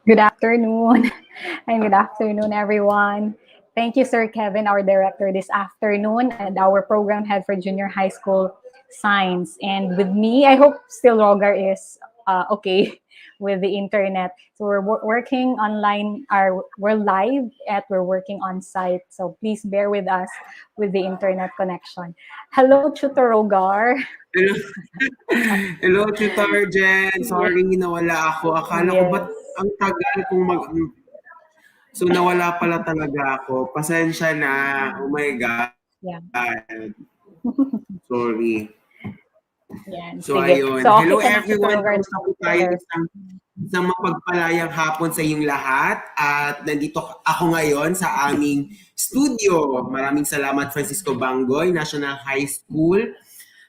Good afternoon. And good afternoon, everyone. Thank you, Sir Kevin, our director this afternoon, and our program head for junior high school science. And with me, I hope still Roger is okay with the internet. So we're working online, we're live at we're working on site. So please bear with us with the internet connection. Hello, Tutor Rogar. Hello, hello, Tutor Jen. Yes. Sorry, nawala ako. Akala ko ba't Yes. ang tagal kung So, nawala pala talaga ako. Pasensya na. Oh my Yeah. God. Sorry. Yan. So, Sige. ayun. So okay Hello, ka na, Tutor everyone. Rogar. Kamusta po tayo? Share. Isang mapagpalayang hapon sa inyong lahat. At nandito ako ngayon sa aming studio. Maraming salamat, Francisco Bangoy, National High School,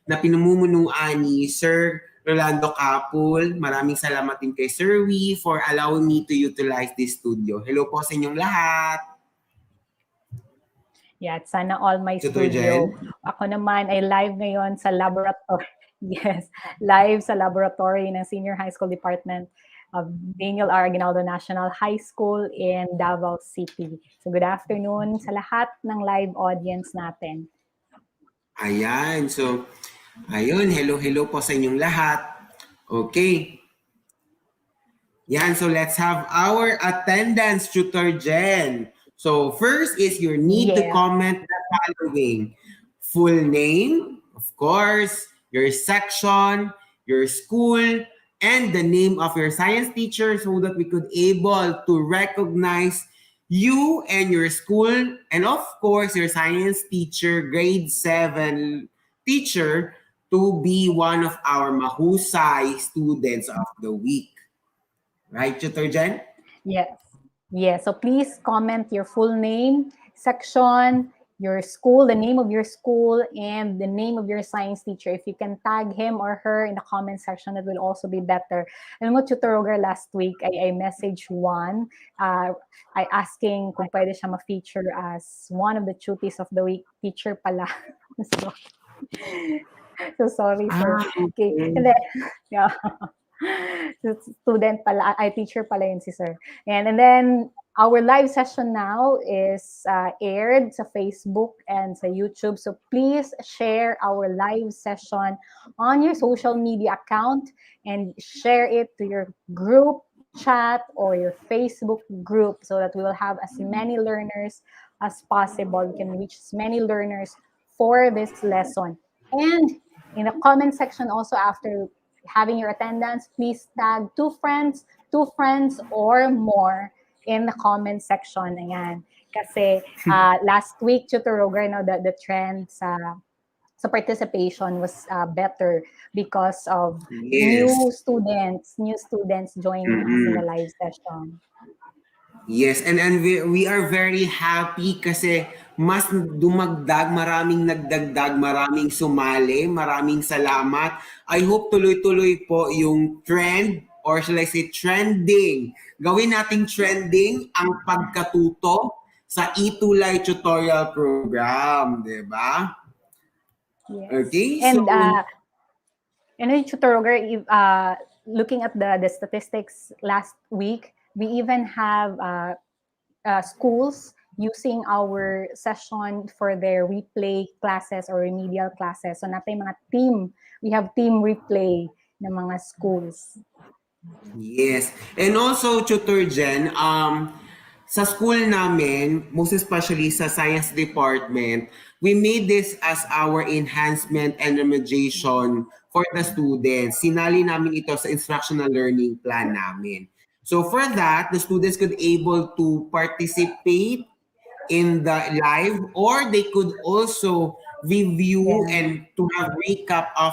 na pinamumunuan ni Sir Rolando Capul. Maraming salamat din kay Sir Wee for allowing me to utilize this studio. Hello po sa inyong lahat. Yeah, at sana all my Tutor Jen? studio. Ako naman ay live ngayon sa laboratory. Yes, live sa laboratory ng Senior High School Department of Daniel R. Aguinaldo National High School in Davao City. So good afternoon sa lahat ng live audience natin. Ayan. So, ayun. Hello po sa inyong lahat. Okay. Yan. So, let's have our attendance, Tutor Jen. So, first is you need to Yeah. comment the following. Full name, of course, your section, your school, and the name of your science teacher so that we could able to recognize you and your school, and of course, your science teacher, grade 7 teacher, to be one of our mahusay students of the week. Right, Tutor Jen? Yes. Yes. So please comment your full name, section, your school, the name of your school, and the name of your science teacher. If you can tag him or her in the comment section, that will also be better. Alam mo, Tutor Roger, last week, I messaged one, I asking kung pwede siya ma-feature as one of the cuties of the week. Teacher pala. so, so sorry, sir. Okay. And then, yeah. Student pala, ay teacher pala yun si sir. And then our live session now is aired sa Facebook and sa YouTube. So please share our live session on your social media account and share it to your group chat or your Facebook group so that we will have as many learners as possible. We can reach as many learners for this lesson. And in the comment section also after having your attendance, please tag two friends or more in the comment section. Ayan. Kasi last week, Tutor Roger, no, the trend sa participation was better because of Yes. new students joining us in the live session. Yes, and we are very happy kasi mas dumagdag, maraming nagdagdag, maraming sumali, maraming salamat. I hope tuloy-tuloy po yung trend or shall I say trending. Gawin nating trending ang pagkatuto sa eTulay tutorial program, 'di ba? Yes. Okay, And so Tutor Roger, looking at the statistics last week, we even have schools using our session for their replay classes or remedial classes. So natin mga team, we have team replay ng mga schools. yes. And also, Tutor Jen, sa school namin, most especially sa science department, we made this as our enhancement and remediation for the students. Sinali namin ito sa instructional learning plan namin. So for that, the students could able to participate in the live or they could also review Yeah. and to have recap of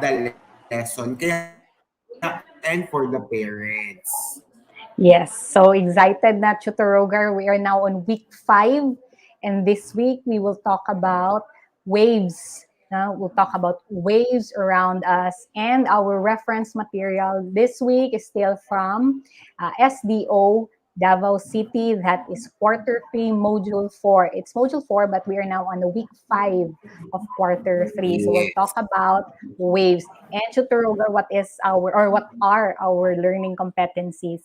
the lesson. Kaya and for the parents. Yes. So excited na, Tutor Roger. We are now on week 5. And this week, we will talk about waves. We'll talk about waves around us. And our reference material this week is still from SDO Davao City, that is quarter 3, module 4. It's module 4, but we are now on the week 5 of quarter 3. So we'll talk Yes. about waves. And Chuturoga, what are our learning competencies?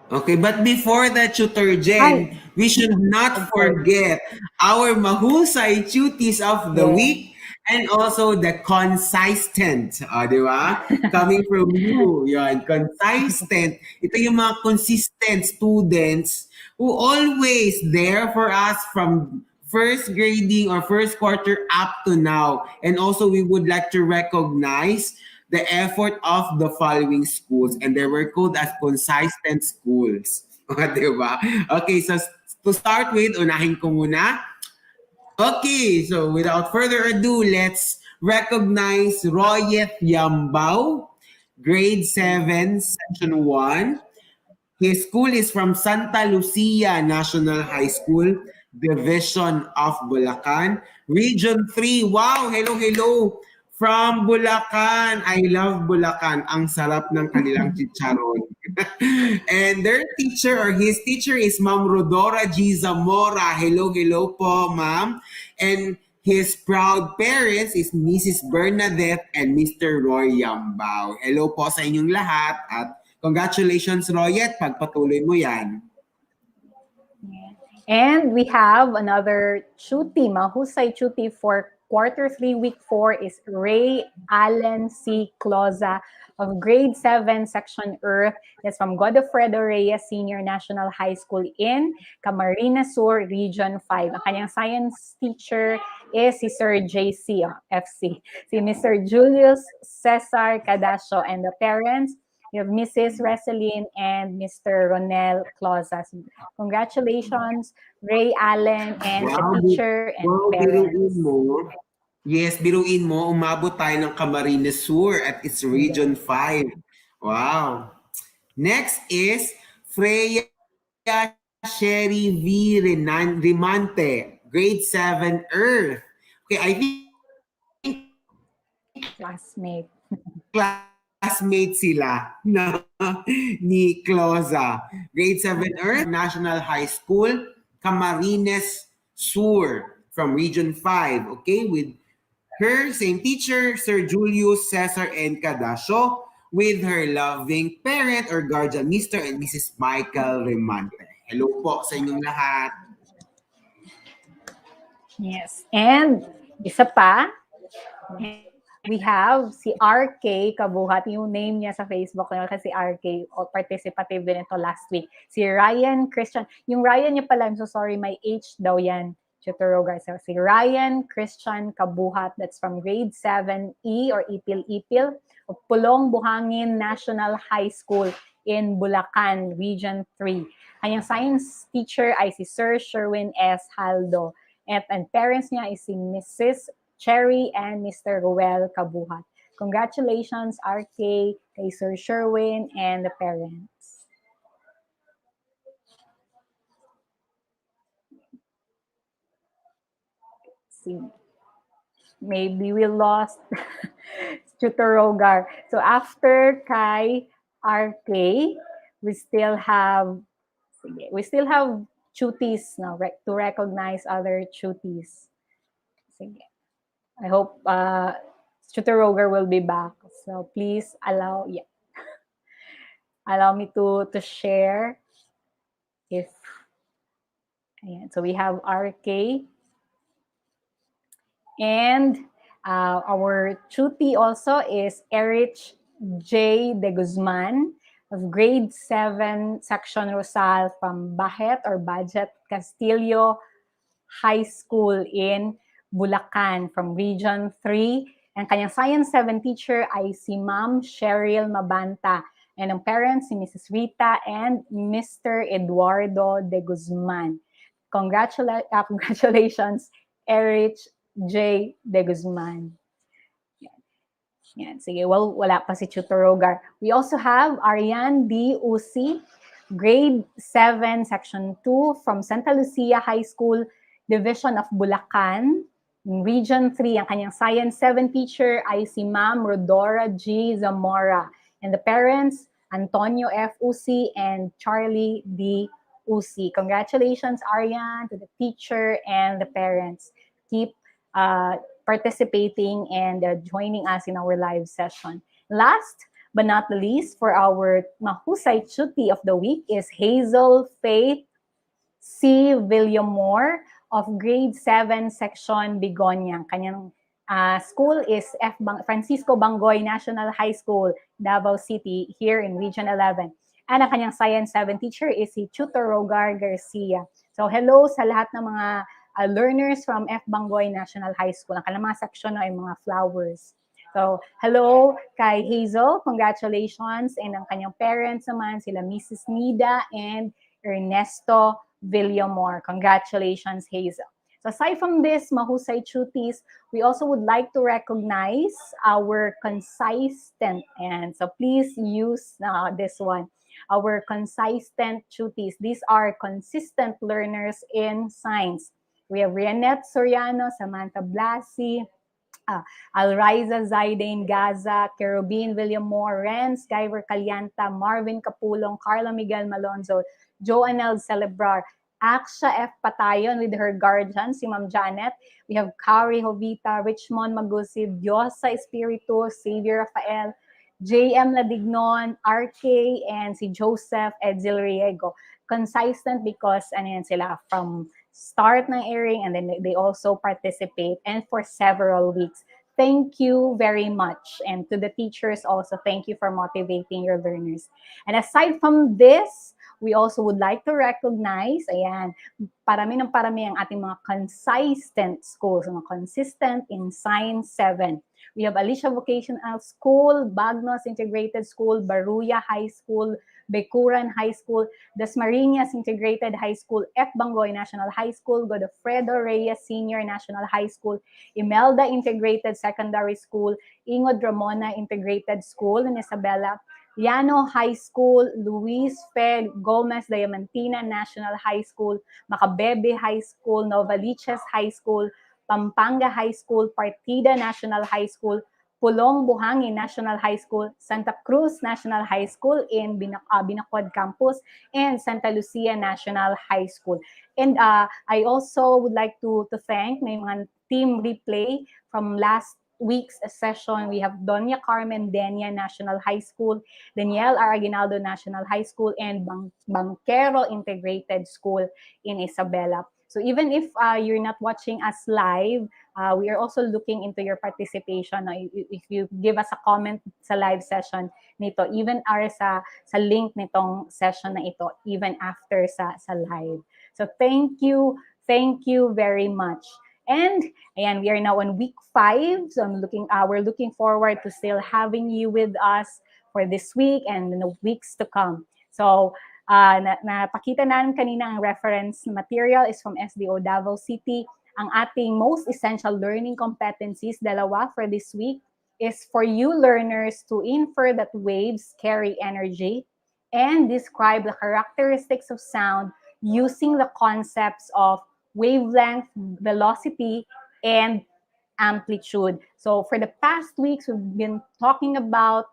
Okay, but before that, Tutor Jen, Hi, we should not I'm sorry. forget our mahusay duties of the Yeah. week and also the consistent, di ba? Coming from you, yan, consistent. Ito yung mga consistent students who always there for us from first grading or first quarter up to now. And also, we would like to recognize the effort of the following schools, and they were called as consistent schools. Diba? Okay, so to start with, unahin ko muna. Okay, so without further ado, let's recognize Royet Yambao, grade 7, section 1. His school is from Santa Lucia National High School, Division of Bulacan, Region 3. Wow, hello, hello. From Bulacan. I love Bulacan. Ang sarap ng kanilang chicharon. And their teacher or his teacher is Ma'am Rodora G. Zamora. Hello, hello po, ma'am. And his proud parents is Mrs. Bernadette and Mr. Roy Yambao. Hello po sa inyong lahat at congratulations, Royet. Pagpatuloy mo yan. And we have another chuti, mahusay chuti for quarter 3, week 4 is Ray Allen C. Cloza of grade 7, section Earth. That's from Godofredo Reyes Senior National High School in Camarines Sur, Region 5. Ang kanyang science teacher is si Sir JC, FC. Si Mr. Julius Cesar Cadasio, and the parents, you have Mrs. Reseline and Mr. Ronel Closas. Congratulations, Ray Allen, and the Wow, teacher and wow, biruin parents. mo. Yes, biruin mo, umabot tayo ng Camarines Sur at it's Region 5. Wow. Next is Freya Sherry V. Rimante, grade 7 Earth. Okay, I think Classmate. classmate sila na ni Cloza. Grade 7 Earth, National High School, Camarines Sur from Region 5. Okay, with her same teacher, Sir Julius Cesar and Cadasio, with her loving parent or guardian, Mr. and Mrs. Michael Remante. Hello po sa inyong lahat. Yes. And isa pa, we have si RK Kabuhat, yung name niya sa Facebook niya kasi RK, participative din ito last week. Si Ryan Christian, yung Ryan niya pala, I'm so sorry, may H daw yan. Chuturoga. So, si Ryan Christian Kabuhat, that's from grade 7E or Ipil-Ipil of Pulong Buhangin National High School in Bulacan, Region 3. Kanyang science teacher ay si Sir Sherwin S. Haldo. And parents niya is si Mrs. Cherry and Mr. Ruel Kabuhat. Congratulations, RK, kay Sir Sherwin, and the parents. See, maybe we lost Chuturogar. So after kay RK, we still have chutis now to recognize other chutis. Sige. I hope Chuturogar will be back. So please allow me to share if ayan. So we have RK and our chuti also is Erich J. De Guzman of grade 7 section Rosal from Bahet or Budget Castillo High School in Bulacan from Region 3. Ang kanyang Science 7 teacher ay si Ma'am Cheryl Mabanta. And ang parents si Mrs. Rita and Mr. Eduardo De Guzman. Congratulations, Erich J. De Guzman. Yan. Sige, well, wala pa si Chuturogar. We also have Ariane D. Usi, grade 7, section 2 from Santa Lucia High School, Division of Bulacan, Region 3. Ang kanyang Science 7 teacher ay si Ma'am Rodora G. Zamora. And the parents, Antonio F. Usi, and Charlie D. Usi. Congratulations, Arian, to the teacher and the parents. Keep participating and joining us in our live session. Last but not the least, for our Mahusay Chuti of the week is Hazel Faith C. Villamore of grade 7 section Bigonia. Kanyang school is Francisco Bangoy National High School, Davao City, here in Region 11. And ang kanyang Science 7 teacher is si Tutor Rogar Garcia. So hello sa lahat ng mga learners from F. Bangoy National High School. Ang kanilang mga section ay mga flowers. So, hello kay Hazel. Congratulations. And ang kanyang parents naman, sila Mrs. Nida and Ernesto Villamor. Congratulations, Hazel. So aside from this, Mahusay Chutis, we also would like to recognize our consistent, and so please use this one, our consistent Chutis. These are consistent learners in science. We have Rianette Soriano, Samantha Blasi, Alriza Zaidane Gaza, Kerubin Villamor, Renz Guyver Calianta, Marvin Capulong, Carla Miguel Malonzo, Joanel Celebrar, Aksha F. Patayon with her guardian, si Ma'am Janet. We have Kari Jovita, Richmond Magusib, Diosa Espiritu, Xavier Rafael, J.M. Ladignon, RK, and si Joseph Edzil Riego. Consistent because ano yan sila, from start ng airing and then they also participate and for several weeks. Thank you very much. And to the teachers also, thank you for motivating your learners. And aside from this, we also would like to recognize, ayan, parami ng parami ang ating mga consistent schools, mga consistent in Science 7. We have Alicia Vocational School, Bagnos Integrated School, Baruya High School, Bekuran High School, Dasmariñas Integrated High School, F. Bangoy National High School, Godofredo Reyes Senior National High School, Imelda Integrated Secondary School, Ingod Ramona Integrated School in Isabela, Llano High School, Luis Fe Gomez Diamantina National High School, Macabebe High School, Novaliches High School, Pampanga High School, Partida National High School, Pulong Buhangin National High School, Santa Cruz National High School in Binacod Campus, and Santa Lucia National High School. And I also would like to thank may mga team replay from last week's session. We have Doña Carmen Denia National High School, Daniel Araginaldo National High School, and Banquero Integrated School in Isabela. So even if you're not watching us live, we are also looking into your participation. If you give us a comment sa live session nito, even sa link nitong session na ito, even after sa live. So thank you very much. And ayan, we are now on week 5. So we're looking forward to still having you with us for this week and in the weeks to come. So napakita natin kanina ang reference material is from SDO Davao City. Ang ating most essential learning competencies, dalawa for this week, is for you learners to infer that waves carry energy and describe the characteristics of sound using the concepts of wavelength, velocity, and amplitude. So for the past weeks, we've been talking about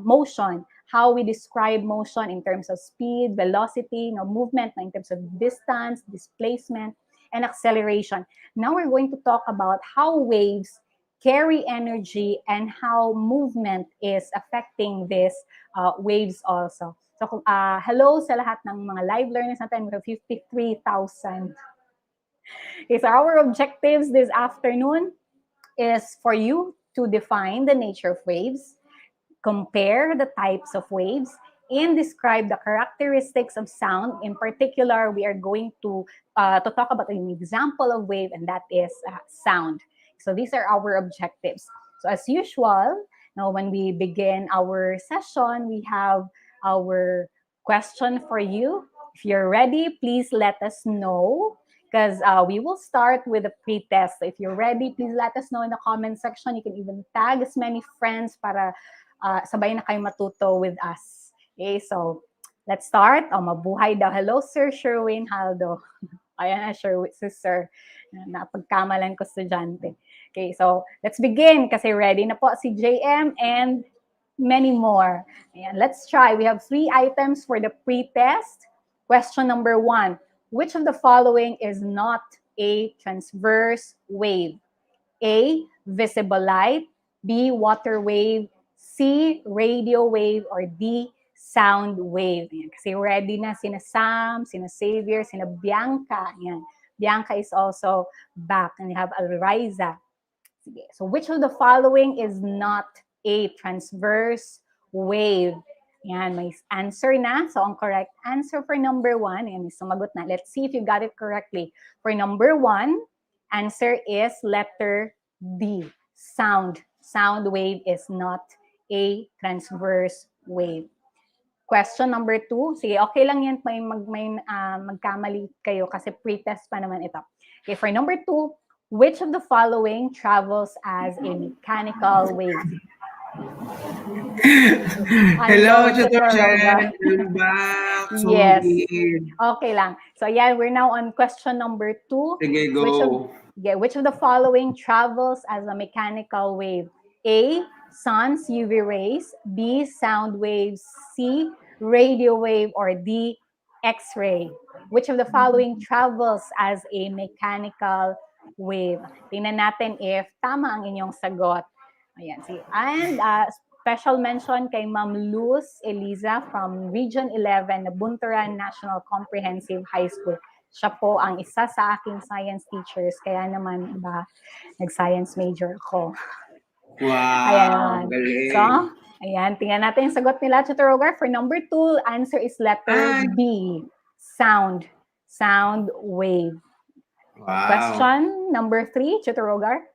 motion, how we describe motion in terms of speed, velocity, movement in terms of distance, displacement, and acceleration. Now we're going to talk about how waves carry energy and how movement is affecting these waves also. So hello sa lahat ng mga live learners natin. We have 53,000. Okay, so our objectives this afternoon is for you to define the nature of waves, compare the types of waves, and describe the characteristics of sound. In particular, we are going to talk about an example of wave, and that is sound. So these are our objectives. So as usual, now when we begin our session, we have our question for you. If you're ready, please let us know because we will start with a pre-test. So if you're ready, please let us know in the comment section. You can even tag as many friends para sabay na kayo matuto with us. Okay, so let's start. Mabuhay daw. Hello, Sir Sherwin Haldo. Ayan na, Sir. Napagkamalan ko estudyante. Okay, so let's begin kasi ready na po si JM and many more. Ayan, let's try. We have 3 items for the pre-test. Question number 1. Which of the following is not a transverse wave? A, visible light, B, water wave, C, radio wave, or D, sound wave. Ayan, kasi ready na sina Sam, sina Xavier, sina Bianca. Ayan. Bianca is also back. And you have Alriza. Sige. So which of the following is not a transverse wave? Yan, may answer na. So ang correct answer for number 1, and sumagot na. Let's see if you got it correctly. For number 1, answer is letter D, sound. Sound wave is not a transverse wave. Question number 2. Sige, okay lang yan. Magkamali kayo kasi pre-test pa naman ito. Okay, for number 2, which of the following travels as a mechanical wave? Hello, Tutor Tutor Rogar. Jen. I'm back. Yes. Sorry. Okay lang. So yeah, we're now on question number 2. Sige, Which of, go. which of the following travels as a mechanical wave? A, sun's UV rays, B, sound waves, C, radio wave, or D, X-ray? Which of the following travels as a mechanical wave? Tingnan natin if tama ang inyong sagot. Ayan, see. And special mention kay Ma'am Luz Eliza from Region 11, Nabunturan National Comprehensive High School. Siya po ang isa sa aking science teachers, kaya naman ba, nag-science major ako. Wow, Ayan. galing. So, ayan, tingnan natin yung sagot nila, Tutor Rogar. For number 2, answer is letter B, sound. Sound wave. Wow. Question number 3, Tutor Rogar.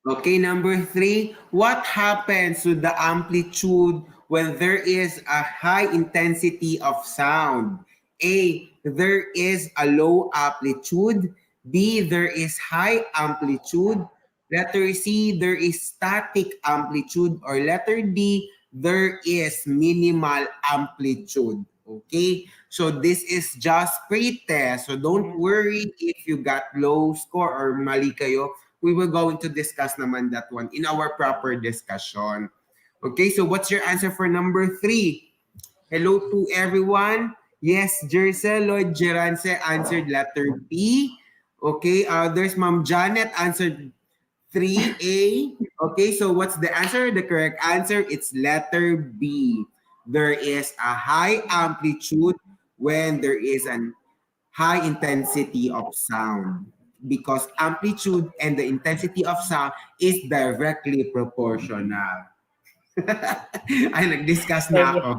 Okay, number 3. What happens to the amplitude when there is a high intensity of sound? A, there is a low amplitude. B, there is high amplitude. Letter C, there is static amplitude. Or letter D, there is minimal amplitude. Okay? So this is just pre-test. So don't worry if you got low score or mali kayo. We will going to discuss naman that one in our proper discussion. Okay, so what's your answer for number 3? Hello to everyone. Yes, Jercel Lloyd Gerance answered letter B. Okay, there's Ma'am Janet answered 3A. Okay, so what's the answer? The correct answer, it's letter B. There is a high amplitude when there is an high intensity of sound, because amplitude and the intensity of sound is directly proportional. Ay, nag-discuss na ako.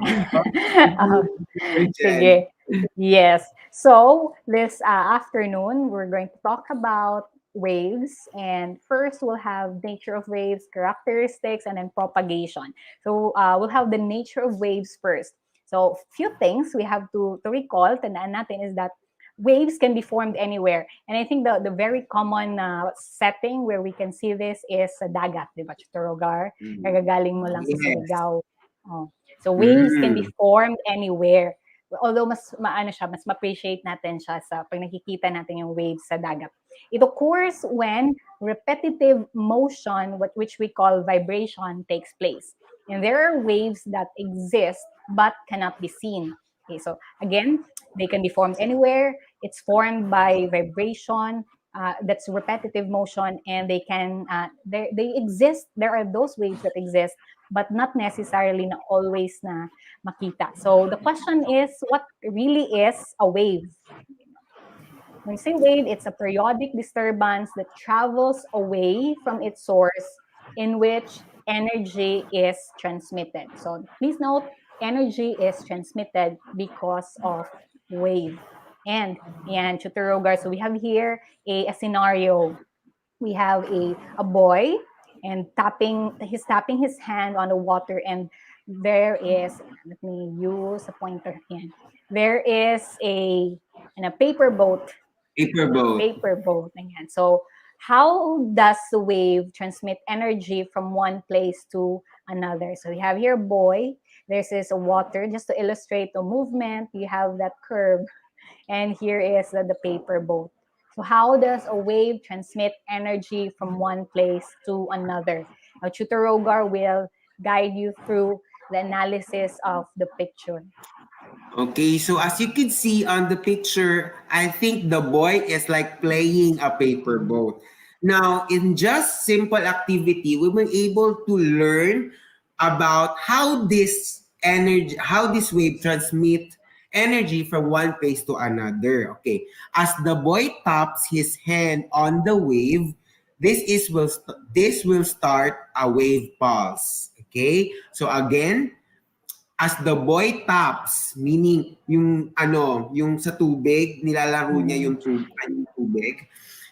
Sige. Yes. So, this afternoon, we're going to talk about waves. And first, we'll have nature of waves, characteristics, and then propagation. So, we'll have the nature of waves first. So, few things we have to recall, tandaan natin, is that waves can be formed anywhere. And I think the very common setting where we can see this is sa dagat, di ba, Tutor Rogar? Nagagaling mo lang sa Surigao. Oh. So waves can be formed anywhere. Although mas ma-appreciate natin siya sa pag nakikita natin yung waves sa dagat. It occurs when repetitive motion, which we call vibration, takes place. And there are waves that exist but cannot be seen. Okay, so again, they can be formed anywhere. It's formed by vibration, that's repetitive motion, and they can they exist. There are those waves that exist, but not necessarily na always na makita. So the question is, what really is a wave? When you say wave, it's a periodic disturbance that travels away from its source in which energy is transmitted. So please note, energy is transmitted because of wave. And yan, Tutor Rogar, so we have here a scenario. We have a boy and he's tapping his hand on the water, and there is, let me use a pointer again. There is a paper boat. Paper boat. Ayan. So, how does the wave transmit energy from one place to another? So, we have here boy. There's this water. Just to illustrate the movement, you have that curve. And here is the paper boat. So how does a wave transmit energy from one place to another? Now, Tutor Rogar will guide you through the analysis of the picture. Okay, so as you can see on the picture, I think the boy is like playing a paper boat. Now, in just simple activity, we were able to learn about how this wave transmit energy from one place to another. Okay, as the boy taps his hand on the wave, this will start a wave pulse. Okay, so again, as the boy taps, meaning yung sa tubig, nilalaro niya Mm. yung tubig,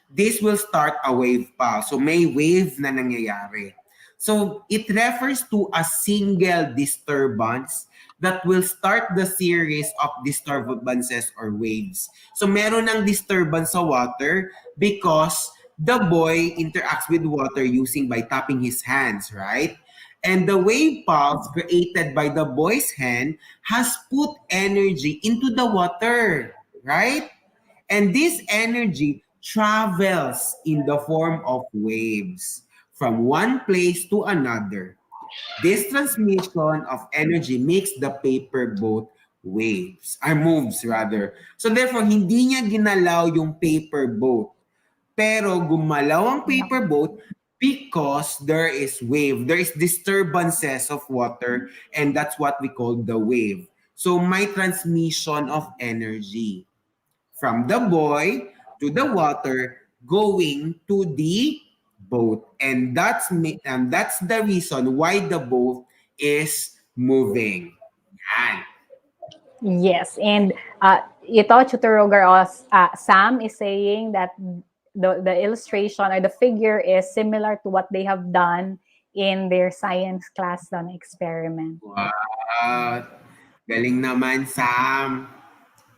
this will start a wave pa. So may wave na nangyayari. So it refers to a single disturbance that will start the series of disturbances or waves. So meron ng disturbance sa water because the boy interacts with water using by tapping his hands, right? And the wave pulse created by the boy's hand has put energy into the water, right? And this energy travels in the form of waves from one place to another. This transmission of energy makes the paper boat moves rather. So therefore, hindi niya ginalaw yung paper boat. Pero gumalaw ang paper boat because there is disturbances of water, and that's what we call the wave. So may transmission of energy from the boy to the water going to the boat. And that's the reason why the boat is moving. Yan. Yes, and ito, Tutor Rogar, Sam is saying that the illustration or the figure is similar to what they have done in their science class on experiment. Wow. Galing naman, Sam.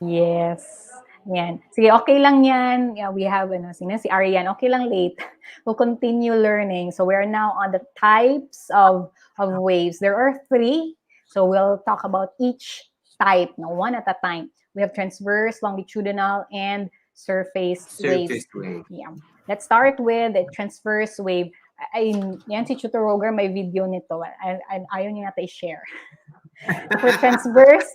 Yes. Yan. Sige, okay lang yan. Yeah, we have, si Arian, okay lang late. We'll continue learning. So we're now on the types of waves. There are 3. So we'll talk about each type, one at a time. We have transverse, longitudinal, and surface waves. Wave. Yeah. Let's start with the transverse wave. Yan si Tutor Roger, may video nito. Ayaw niya natin i-share. For transverse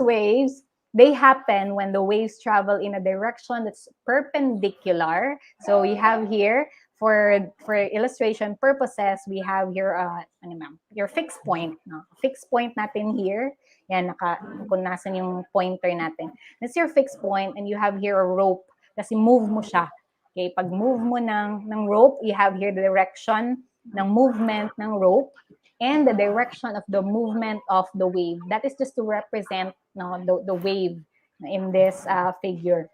waves, they happen when the waves travel in a direction that's perpendicular. So you have here, for illustration purposes, we have here your fixed point. No? Fixed point natin here. Yan, kung nasan yung pointer natin. That's your fixed point, and you have here a rope. Kasi move mo siya. Okay, pag move mo ng rope, you have here the direction ng movement ng rope and the direction of the movement of the wave. That is just to represent the wave in this figure.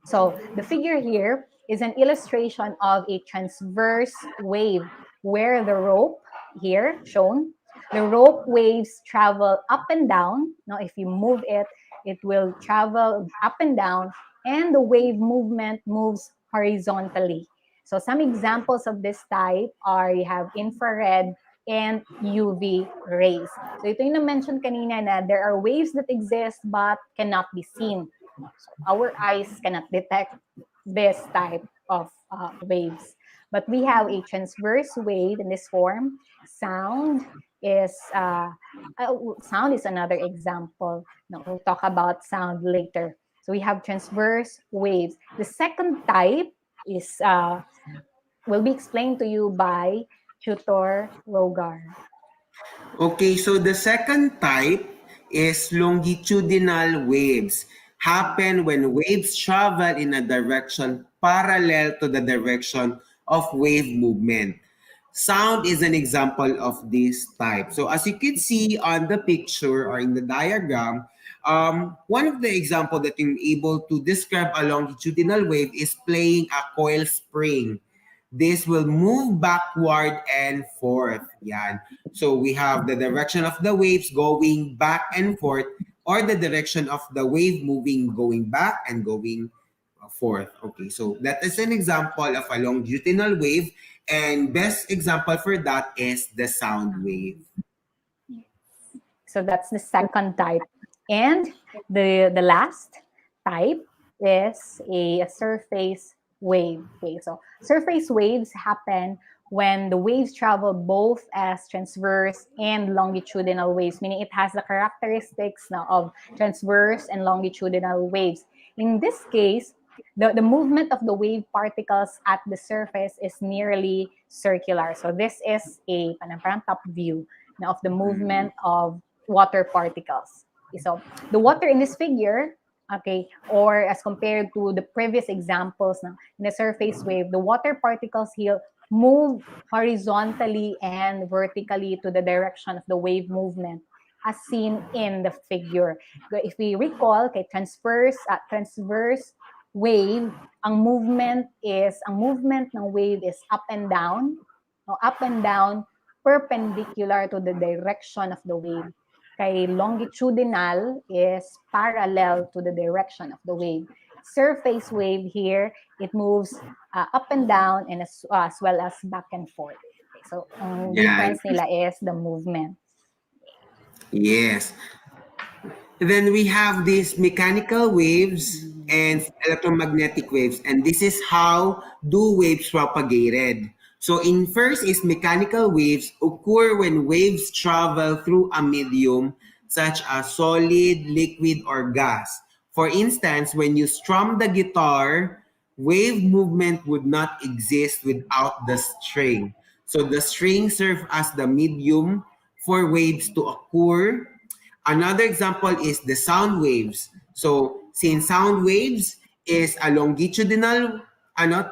So the figure here is an illustration of a transverse wave where the rope here shown, the rope waves travel up and down. Now, if you move it, it will travel up and down, and the wave movement moves horizontally. So some examples of this type are, you have infrared and UV rays. So ito yung na-mention kanina na there are waves that exist but cannot be seen. So our eyes cannot detect this type of waves. But we have a transverse wave in this form. Sound is another example. No, we'll talk about sound later. So we have transverse waves. The second type is will be explained to you by Tutor Rogar. Okay, so the second type is longitudinal waves. Happen when waves travel in a direction parallel to the direction of wave movement. Sound is an example of this type. So as you can see on the picture or in the diagram, one of the example that you're able to describe a longitudinal wave is playing a coil spring. This will move backward and forth. Yan. So we have the direction of the waves going back and forth, or the direction of the wave moving, going back and going forth. Okay, so that is an example of a longitudinal wave, and best example for that is the sound wave. So that's the second type. And the last type is a surface wave. Okay, so surface waves happen when the waves travel both as transverse and longitudinal waves, meaning it has the characteristics now of transverse and longitudinal waves. In this case, the movement of the wave particles at the surface is nearly circular. So this is a parang top view now of the movement of water particles. So the water in this figure, okay, or as compared to the previous examples now, in the surface wave, the water particles here move horizontally and vertically to the direction of the wave movement as seen in the figure. If we recall, okay, transverse wave, ang movement ng wave is up and down, no, up and down perpendicular to the direction of the wave. Kay longitudinal is parallel to the direction of the wave. Surface wave here, it moves up and down and as well as back and forth. Okay, so ang difference nila is the movement. Yes. Then we have these mechanical waves and electromagnetic waves, and this is how do waves propagated. So in first is mechanical waves occur when waves travel through a medium such as solid, liquid, or gas. For instance, when you strum the guitar, wave movement would not exist without the string. So the string serves as the medium for waves to occur. Another example is the sound waves. So since sound waves is a longitudinal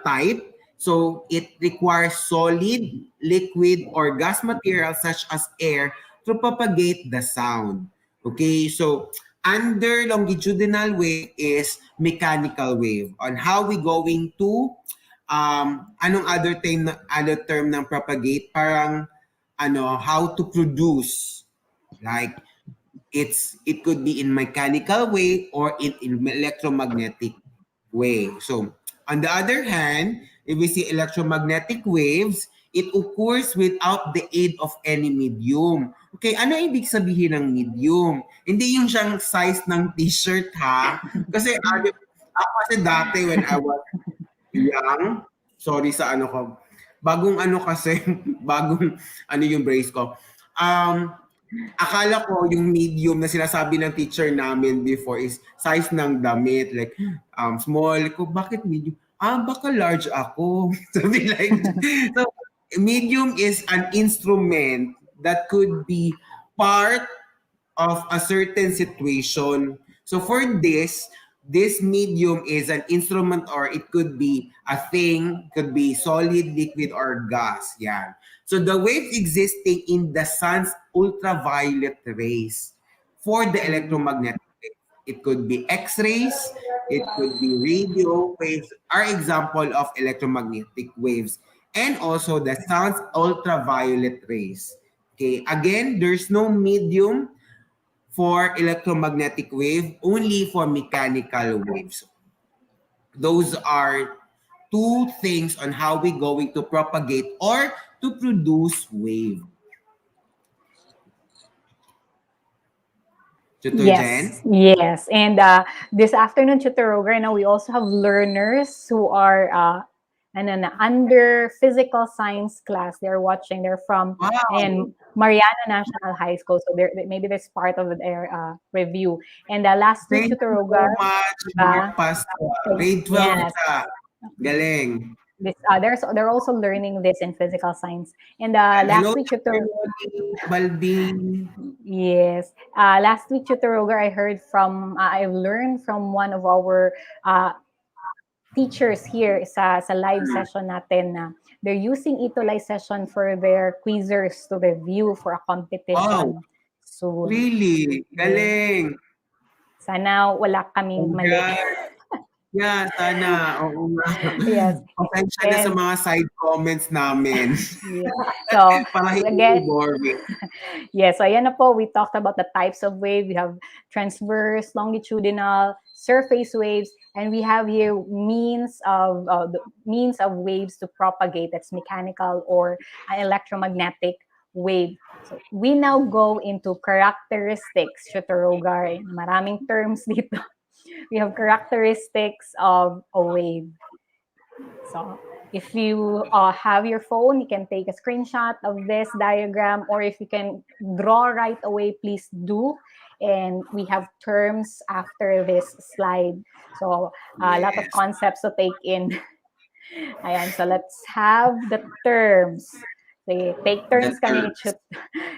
type, so it requires solid, liquid, or gas material such as air to propagate the sound. Okay, so under longitudinal wave is mechanical wave. On how we going to anong other term ng propagate, parang how to produce, like it could be in mechanical way or in electromagnetic way. So on the other hand, if we see electromagnetic waves, it occurs without the aid of any medium. Okay, ano ibig sabihin ng medium? Hindi yung siyang size ng t-shirt, ha? Kasi ako kasi dati when I was young, sorry sa ano ko, bagong ano kasi, bagong ano yung brace ko. Akala ko yung medium na sinasabi ng teacher namin before is size ng damit, like small. Ko, bakit medium? Baka large ako. Something like that. So, medium is an instrument that could be part of a certain situation. So for this medium is an instrument, or it could be a thing, could be solid, liquid, or gas. Yeah. So the waves existing in the sun's ultraviolet rays for the electromagnetic waves. It could be X-rays, it could be radio waves, are example of electromagnetic waves, and also the sun's ultraviolet rays. Okay, again, there's no medium for electromagnetic wave, only for mechanical waves. Those are two things on how we going to propagate or to produce wave. Tutor Jen? Yes. And this afternoon, Tutor Roger, now we also have learners who are under physical science class. They're watching. They're from and Mariana National High School. So maybe that's part of their review. And last week, Thank Tutor you so Roger, much, Mark Pastor. Grade 12 yes. ka. Galing. They're also learning this in physical science. And last week, Tutor Balbing. Yes. Last week, Tutor Roger, I learned from one of our teachers here sa live session natin na they're using Itolay session for their quizzers to review for a competition. Oh, So, really? Galing. sana wala kaming mali. Yeah, sana. Oo nga. Yes. Pasensya na sa mga side comments namin. Yeah. So, Para hindi again, boring. yeah, so ayan na po, we talked about the types of wave. We have transverse, longitudinal, surface waves, and we have here means of waves to propagate. That's mechanical or an electromagnetic wave. So we now go into characteristics, Shutorogar. Maraming terms dito. We have characteristics of a wave. So If you have your phone, you can take a screenshot of this diagram, or if you can draw right away, please do. And we have terms after this slide. So a lot of Yes. concepts to take in. Ayan, so let's have the terms. Sige, The terms.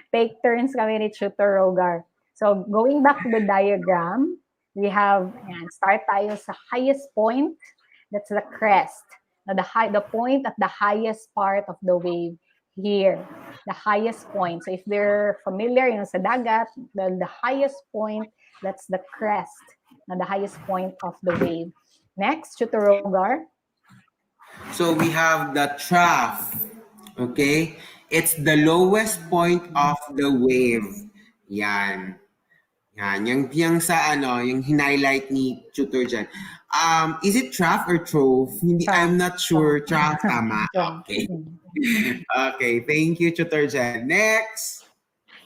take turns kami ni Tutor Rogar. So going back to the diagram, we have, ayan, start tayo sa highest point. That's the crest. Now the point at the highest part of the wave here, the highest point. So if they're familiar, sa dagat, the highest point, that's the crest. Now the highest point of the wave. Next, Tutor Rogar. So we have the trough. Okay? It's the lowest point of the wave. Yan. Yan. Yung sa yung highlight ni Tutor dyan. Is it trough or trove? Hindi, I'm not sure. Trough, tama. Okay. Okay. Thank you, Tutor Jen. Next.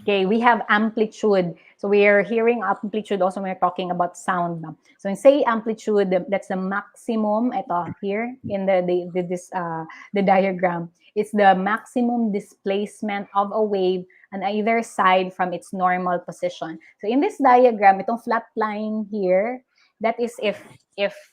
Okay, we have amplitude. So we are hearing amplitude also when we're talking about sound. So when say amplitude, that's the maximum. Ito here in the diagram. It's the maximum displacement of a wave on either side from its normal position. So in this diagram, itong flat line here, that is if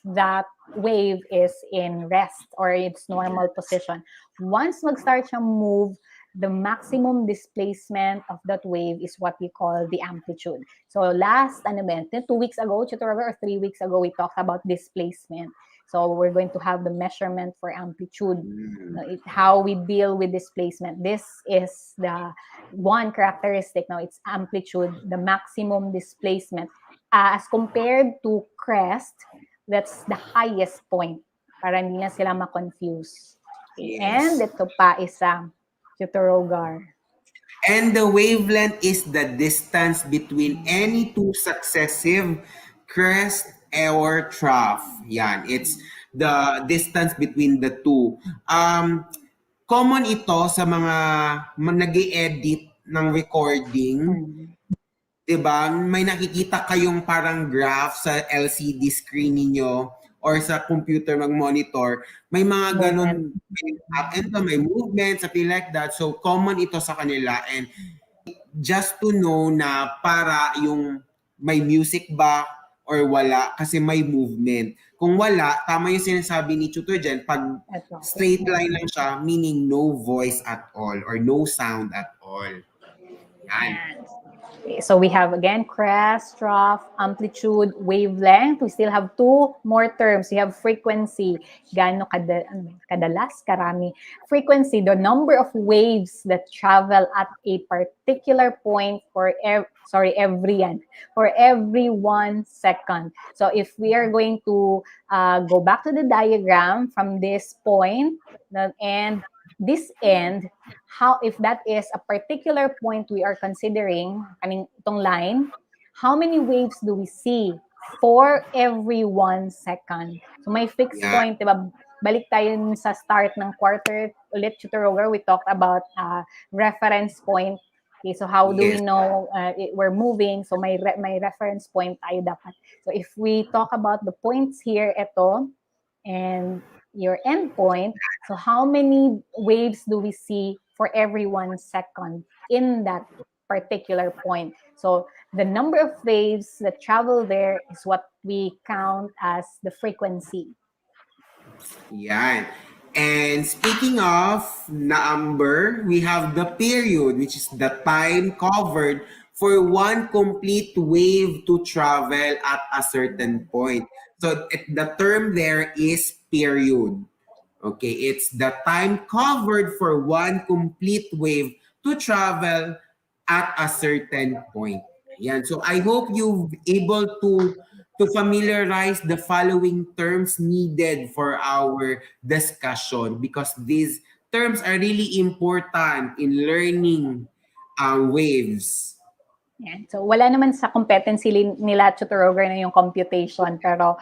that wave is in rest or its normal position. Once mag-start siyang move, the maximum displacement of that wave is what we call the amplitude. So last, 2 weeks ago, or 3 weeks ago, we talked about displacement. So we're going to have the measurement for amplitude, how we deal with displacement. This is the one characteristic. Now it's amplitude, the maximum displacement. As compared to crest, that's the highest point. Para hindi na sila ma-confuse. Okay. Yes. And ito pa isa, Tutor Rogar. And the wavelength is the distance between any two successive crest or trough. Yan, it's the distance between the two. Common ito sa mga nag-e-edit ng recording. Diba? May nakikita kayong parang graph sa LCD screen ninyo or sa computer mag-monitor. May mga ganun, may movement, something like that. So, common ito sa kanila. And just to know na para yung may music ba or wala kasi may movement. Kung wala, tama yung sinasabi ni Tutor Jen, pag straight line lang siya, meaning no voice at all or no sound at all. Yan. So we have again crest, trough, amplitude, wavelength. We still have two more terms. We have frequency. Gaano kadalas, karami. Frequency, the number of waves that travel at a particular point for every 1 second. So if we are going to go back to the diagram from this point and this end, how if that is a particular point we are considering, itong line, how many waves do we see for every 1 second? So may fixed point, diba? Balik tayo sa start ng quarter ulit, Tutor Rogar, we talked about reference point. Okay, so how do we know we're moving? So may reference point tayo dapat. So if we talk about the points here, ito, and your endpoint, so how many waves do we see for every 1 second in that particular point? So the number of waves that travel there is what we count as the frequency. Yan. And speaking of number, we have the period, which is the time covered for one complete wave to travel at a certain point. So the term there is period. Okay, it's the time covered for one complete wave to travel at a certain point. Yan. So I hope you've able to familiarize the following terms needed for our discussion because these terms are really important in learning waves. Yeah. So wala naman sa competency nila Tutor Rogar na yung computation, pero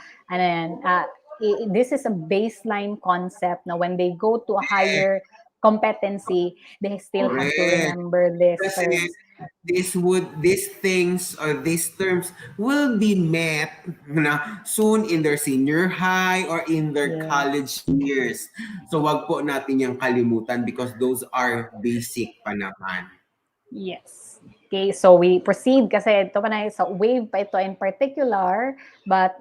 this is a baseline concept na when they go to a higher competency, they still have to remember this. Kasi these things or these terms will be met na soon in their senior high or in their Yes. college years. So wag po natin yung kalimutan because those are basic pa naman. Yes. Okay, so we proceed kasi ito pa na sa wave pa ito in particular, but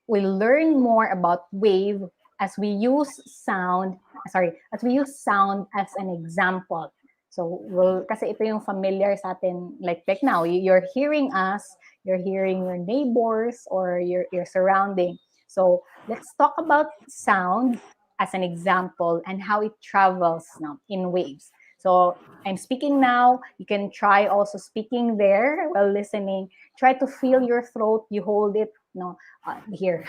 we'll learn more about wave as we use sound, as we use sound as an example. So, kasi ito yung familiar sa atin, like now, you're hearing us, you're hearing your neighbors or your surrounding. So, let's talk about sound as an example and how it travels now in waves. So, I'm speaking now. You can try also speaking there while listening. Try to feel your throat. You hold it, here.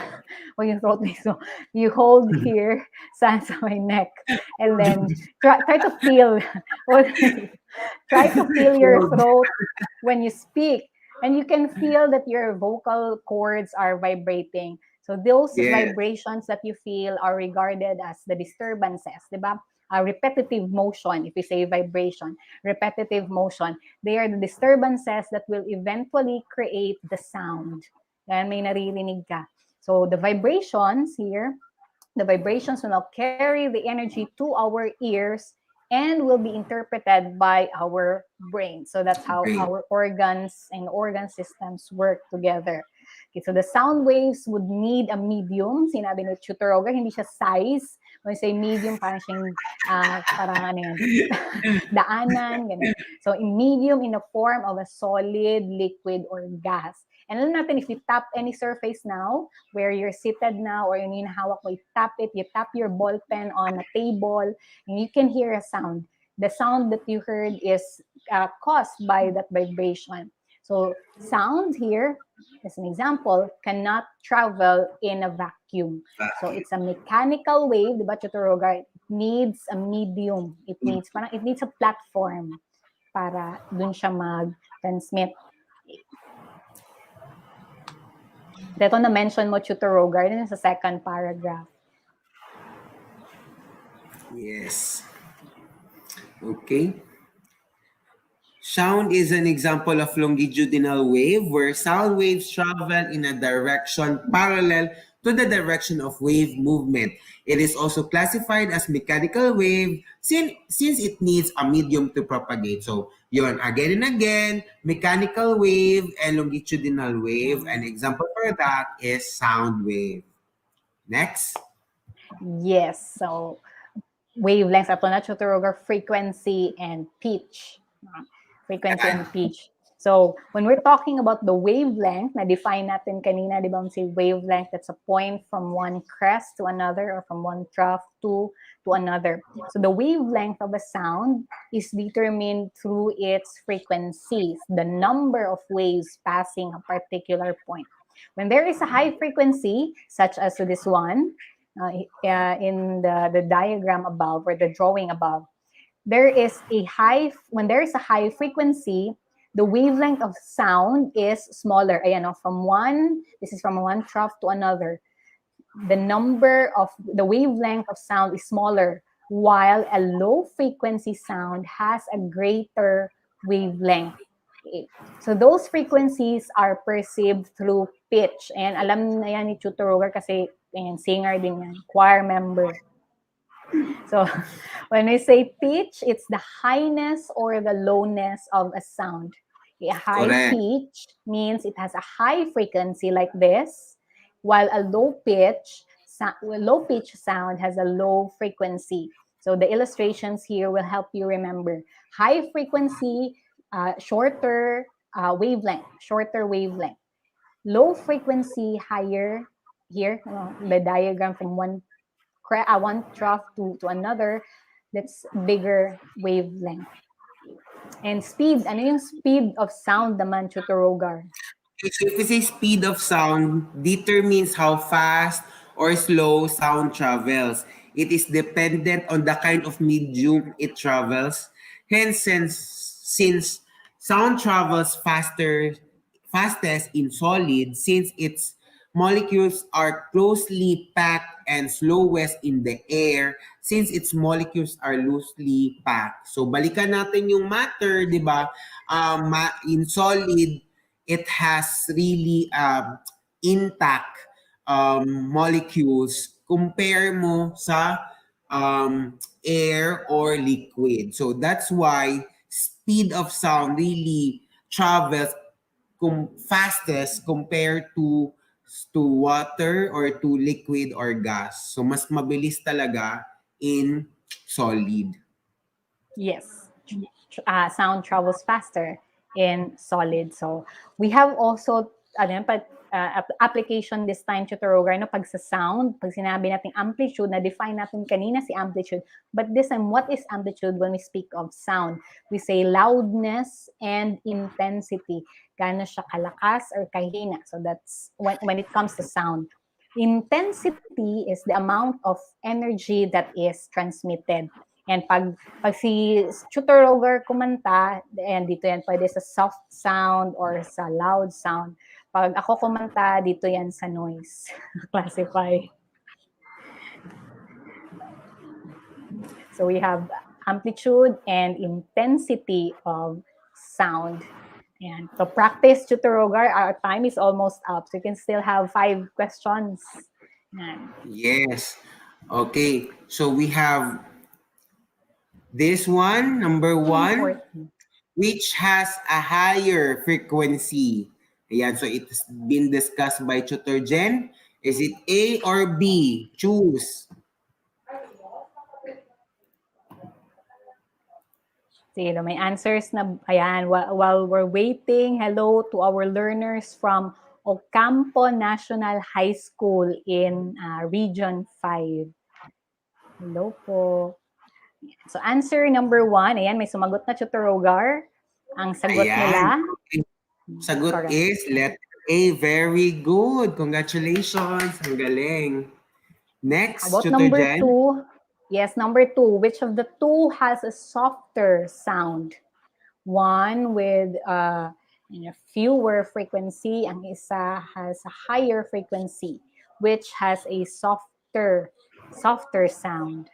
When your throat is so, you hold here, sa my neck, and then try to feel. Try to feel your throat when you speak, and you can feel that your vocal cords are vibrating. So those Yes. vibrations that you feel are regarded as the disturbances, diba? Repetitive motion, if we say vibration, repetitive motion, they are the disturbances that will eventually create the sound. Yan, may naririnig ka. So the vibrations here, the vibrations will now carry the energy to our ears and will be interpreted by our brain. So that's how Great. our organs and organ systems work together. Okay, so the sound waves would need a medium. Sinabi ni Chutoruga, hindi siya size. When you say medium, parang siyang, parang ano yan, daanan, ganun. So in medium in the form of a solid, liquid, or gas. And alam natin, if you tap any surface now, where you're seated now, or yung hinahawak mo, you tap your ball pen on a table, and you can hear a sound. The sound that you heard is caused by that vibration. So sound here, as an example, cannot travel in a vacuum. So it's a mechanical wave, diba, Chuturoga? It needs a medium. It needs a platform para dun siya mag-transmit. Ito na-mention mo, Chuturoga, yun sa second paragraph. Yes. Okay. Sound is an example of longitudinal wave where sound waves travel in a direction parallel to the direction of wave movement. It is also classified as mechanical wave since it needs a medium to propagate. So, yun, again and again, mechanical wave and longitudinal wave. An example for that is sound wave. Next. Yes, so wavelengths, ito na, Chuturoga, frequency and pitch. Frequency and pitch. So, when we're talking about the wavelength, na-define natin kanina, di ba, say wavelength, that's a point from one crest to another or from one trough to another. So, the wavelength of a sound is determined through its frequencies, the number of waves passing a particular point. When there is a high frequency, such as this one, in the diagram above or the drawing above, when there is a high frequency, the wavelength of sound is smaller. Ayan, this is from one trough to another. The wavelength of sound is smaller, while a low frequency sound has a greater wavelength. Okay. So those frequencies are perceived through pitch. And alam na yan ni Chuturoga kasi singer din yan, choir member. So when we say pitch, it's the highness or the lowness of a sound. A high Correct. pitch means it has a high frequency like this, while a low pitch sound has a low frequency. So the illustrations here will help you remember. High frequency, shorter wavelength. Low frequency, higher. Here, the diagram from one trough to another, that's bigger wavelength. And speed, ano yung speed of sound naman, Chuturogar? So if we say speed of sound determines how fast or slow sound travels. It is dependent on the kind of medium it travels. Hence, since sound travels fastest in solid, since its molecules are closely packed and slowest in the air since its molecules are loosely packed. So balikan natin yung matter, di ba? in solid, it has really intact molecules compare mo sa air or liquid. So that's why speed of sound really travels fastest compared to water or to liquid or gas. So mas mabilis talaga in solid. Yes, sound travels faster in solid. So we have also application this time, Tutor Rogar, no, pag sa sound, pag sinabi natin amplitude, na-define natin kanina si amplitude. But this time, what is amplitude when we speak of sound? We say loudness and intensity. Gaano siya kalakas or kahina. So that's when it comes to sound. Intensity is the amount of energy that is transmitted. And pag si Tutor Roger kumanta, and dito yan pwede sa soft sound or sa loud sound. Pag ako kumanta, dito yan sa noise. Classify. So we have amplitude and intensity of sound. And so practice, Tutor Roger. Our time is almost up. So you can still have 5 questions. Yan. Yes. Okay. So we have this one, number 1, which has a higher frequency. Ayan, so it's been discussed by Tutor Jen. Is it A or B? Choose. Sige, may answers na, ayan, while we're waiting, hello to our learners from Ocampo National High School in Region 5. Hello po. So answer number 1, ayan, may sumagot na Tutor Rogar. Ang sagot nila. Sagot correct. Is letter A. Very good. Congratulations. Ang galing. Next, about Tutor number Jen. 2. Yes, number 2. Which of the two has a softer sound? One with fewer frequency, ang isa has a higher frequency, which has a softer sound.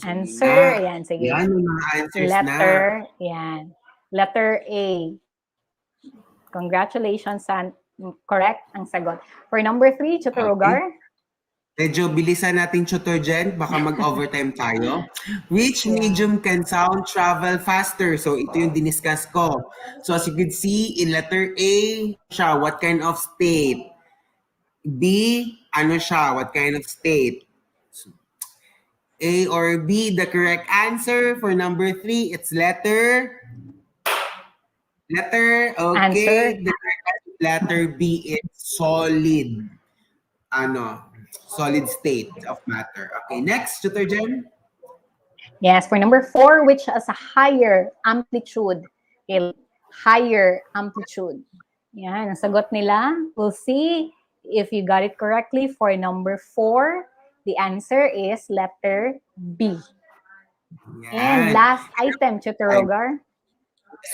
Answer, ayan, sige. Yan, mga answers letter, na. Yan. Letter A. Congratulations, correct ang sagot. For number 3, Tutor Rogar. Medyo bilisan natin, Tutor Jen. Baka mag-overtime tayo. Which medium can sound travel faster? So, ito yung diniscuss ko. So, as you can see, in letter A, siya, what kind of state? B, ano siya, what kind of state? A or B, the correct answer for number 3, it's letter. Okay. Answer. The correct letter B is solid. Solid state of matter. Okay, next, Tutor Jen. Yes, for number 4, which has a higher amplitude. Okay, higher amplitude. Yan, ang sagot nila. We'll see if you got it correctly. For number 4, the answer is letter B. Yan. And last item, Tutor Rogar.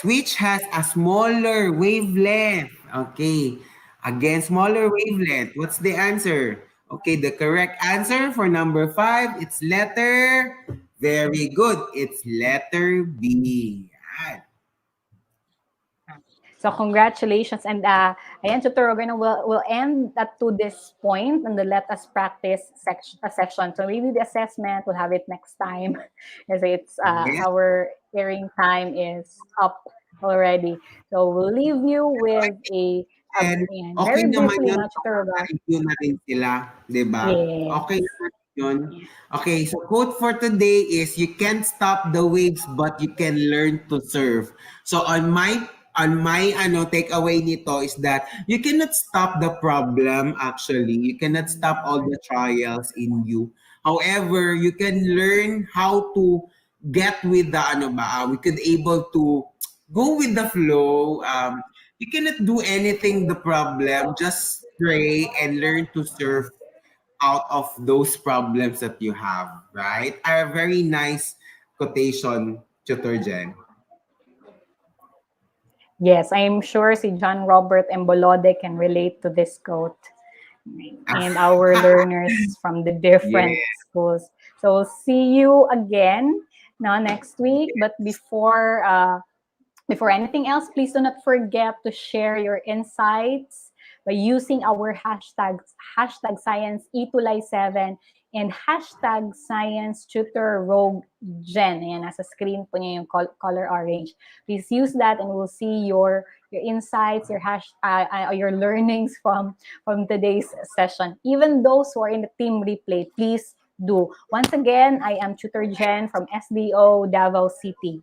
Which has a smaller wavelength. Okay. Again, smaller wavelength. What's the answer? Okay, the correct answer for number 5, it's letter. Very good. It's letter B. Yan. So congratulations, and ayan, Tutor Rogar, we'll end up to this point and the let us practice section. So maybe the assessment, we'll have it next time, as it's our airing time is up already. So we'll leave you with a okay naman yun, yun na rin sila, diba? Yes. Okay naman yun. Okay, so quote for today is, you can't stop the waves, but you can learn to surf. So on my takeaway nito is that you cannot stop the problem. Actually, you cannot stop all the trials in you. However, you can learn how to get with the we could able to go with the flow. You cannot do anything the problem. Just pray and learn to surf out of those problems that you have. Right? A very nice quotation, Tutor Jen. Yes, I'm sure si John Robert Embolode can relate to this quote. And our learners from the different schools. So see you again next week. But before anything else, please do not forget to share your insights by using our hashtags, hashtag Science E2Ly7 and hashtag Science Tutor Rogue Gen. Ayan, nasa screen po niya yung color orange. Please use that and we'll see your insights, your learnings from today's session. Even those who are in the team replay, please do. Once again, I am Tutor Jen from SDO Davao City.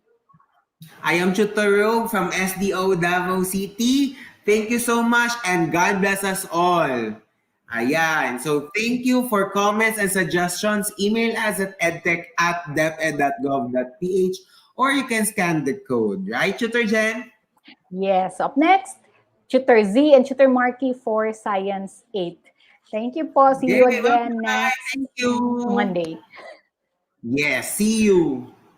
I am Chutaro from SDO Davao City. Thank you so much and God bless us all. Ayan. So thank you for comments and suggestions. Email us at edtech@deped.gov.ph or you can scan the code. Right, Tutor Jen? Yes. Up next, Tutor Z and Tutor Marky for Science 8. Thank you po. See you Yeah, again bye-bye. next Thank you. Monday. Yes, see you.